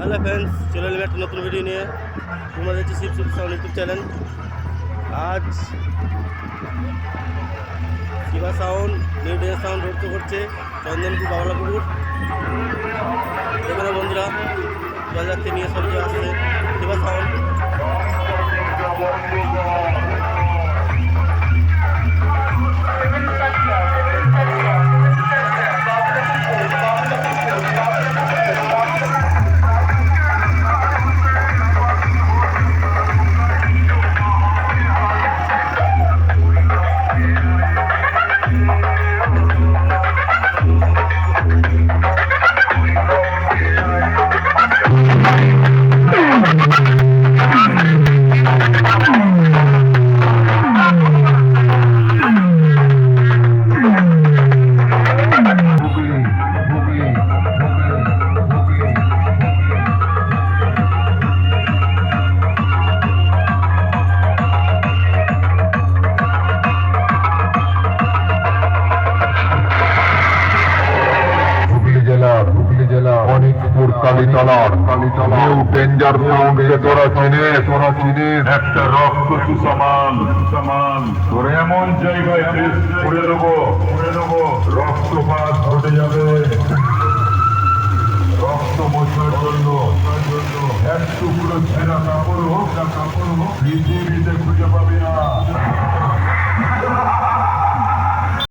Hello friends, চলে এলাম একটা নতুন ভিডিও নিয়ে। তোমরা দেখছি শিবসুর সাউন্ড ইউটিউব চ্যানেল। আজ Shiva sound new day sound road করছে চন্দনপুর বাবলাপুকুর। এখানে বন্ধুরা জলযাত্রী নিয়ে সবজি আসছে শিবা সাউন্ড। হুগলি জেলা অনিকপুর কালীতলার নিউ ডেঞ্জার সাউন্ডকে তোরা চিনিস একটা রক্ত সামান তোর এমন জায়গায় করে দেবো রক্তপাত ঘটে যাবে। রক্ত মোছার জন্য এক টুকরো ছেঁড়া কাপড় হোক পৃথিবীতে খুঁজে পাবি না।